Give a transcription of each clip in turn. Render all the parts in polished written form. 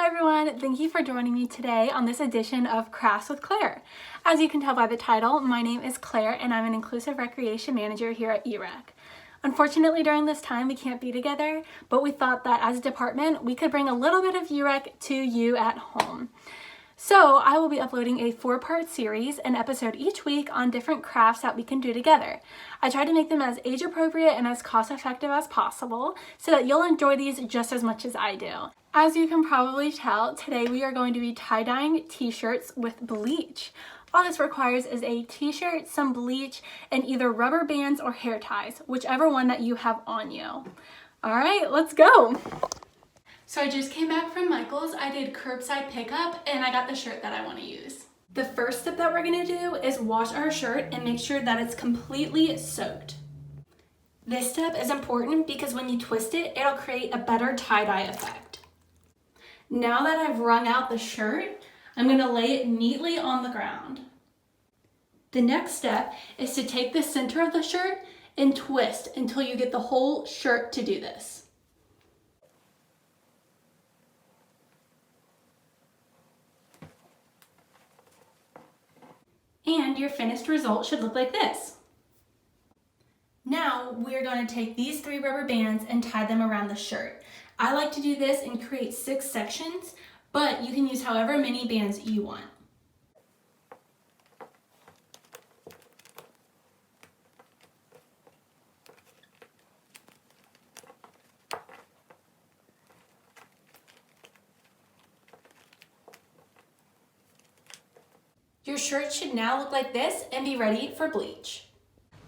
Hi everyone, thank you for joining me today on this edition of Crafts with Claire. As you can tell by the title, my name is Claire and I'm an Inclusive Recreation Manager here at UREC. Unfortunately, during this time we can't be together, but we thought that as a department we could bring a little bit of UREC to you at home. So I will be uploading a 4-part series, an episode each week on different crafts that we can do together. I try to make them as age appropriate and as cost effective as possible so that you'll enjoy these just as much as I do. As you can probably tell, today we are going to be tie-dyeing t-shirts with bleach. All this requires is a t-shirt, some bleach, and either rubber bands or hair ties, whichever one that you have on you. All right, let's go. So I just came back from Michael's. I did curbside pickup and I got the shirt that I want to use. The first step that we're going to do is wash our shirt and make sure that it's completely soaked. This step is important because when you twist it, it'll create a better tie-dye effect. Now that I've wrung out the shirt, I'm going to lay it neatly on the ground. The next step is to take the center of the shirt and twist until you get the whole shirt to do this. And your finished result should look like this. Now we're going to take these 3 rubber bands and tie them around the shirt. I like to do this and create 6 sections, but you can use however many bands you want. Your shirt should now look like this and be ready for bleach.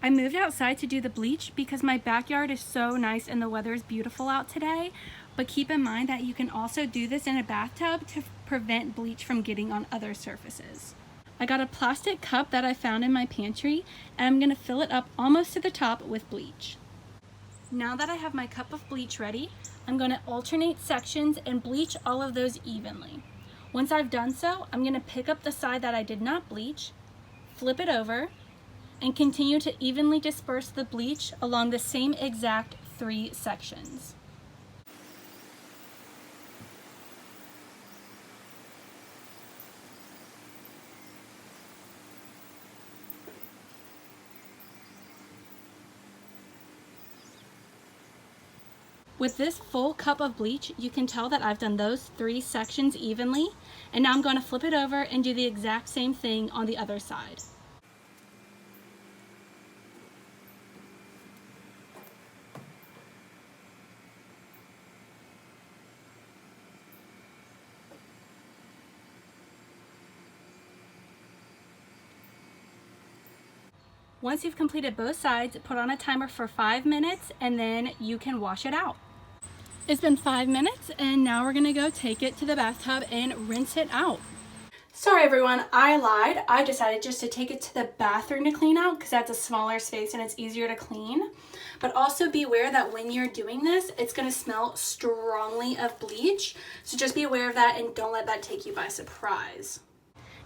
I moved outside to do the bleach because my backyard is so nice and the weather is beautiful out today, but keep in mind that you can also do this in a bathtub to prevent bleach from getting on other surfaces. I got a plastic cup that I found in my pantry and I'm going to fill it up almost to the top with bleach. Now that I have my cup of bleach ready, I'm going to alternate sections and bleach all of those evenly. Once I've done so, I'm going to pick up the side that I did not bleach, flip it over, and continue to evenly disperse the bleach along the same exact 3 sections. With this full cup of bleach, you can tell that I've done those 3 sections evenly, and now I'm going to flip it over and do the exact same thing on the other side. Once you've completed both sides, put on a timer for 5 minutes and then you can wash it out. It's been 5 minutes and now we're gonna go take it to the bathtub and rinse it out. Sorry everyone, I lied. I decided just to take it to the bathroom to clean out because that's a smaller space and it's easier to clean. But also be aware that when you're doing this, it's gonna smell strongly of bleach. So just be aware of that and don't let that take you by surprise.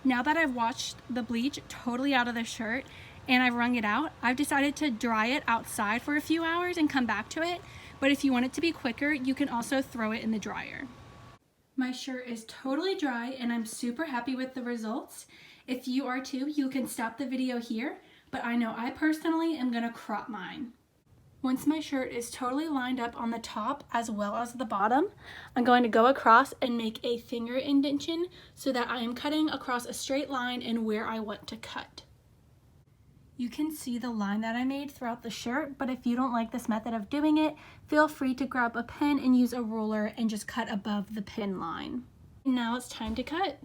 Now that I've washed the bleach totally out of the shirt and I've wrung it out, I've decided to dry it outside for a few hours and come back to it. But if you want it to be quicker, you can also throw it in the dryer. My shirt is totally dry and I'm super happy with the results. If you are too, you can stop the video here, but I know I personally am gonna crop mine. Once my shirt is totally lined up on the top as well as the bottom, I'm going to go across and make a finger indentation so that I am cutting across a straight line and where I want to cut. You can see the line that I made throughout the shirt, but if you don't like this method of doing it, feel free to grab a pen and use a ruler and just cut above the pin line. Now it's time to cut.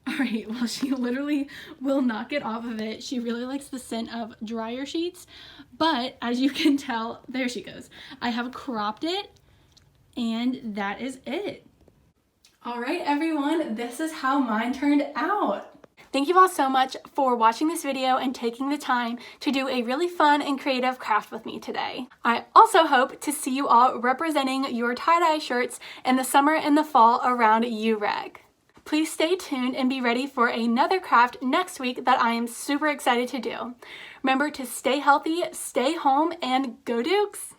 Alright, well she literally will not get off of it. She really likes the scent of dryer sheets, but as you can tell, there she goes. I have cropped it and that is it. Alright everyone, this is how mine turned out. Thank you all so much for watching this video and taking the time to do a really fun and creative craft with me today. I also hope to see you all representing your tie-dye shirts in the summer and the fall around UREC. Please stay tuned and be ready for another craft next week that I am super excited to do. Remember to stay healthy, stay home, and go Dukes!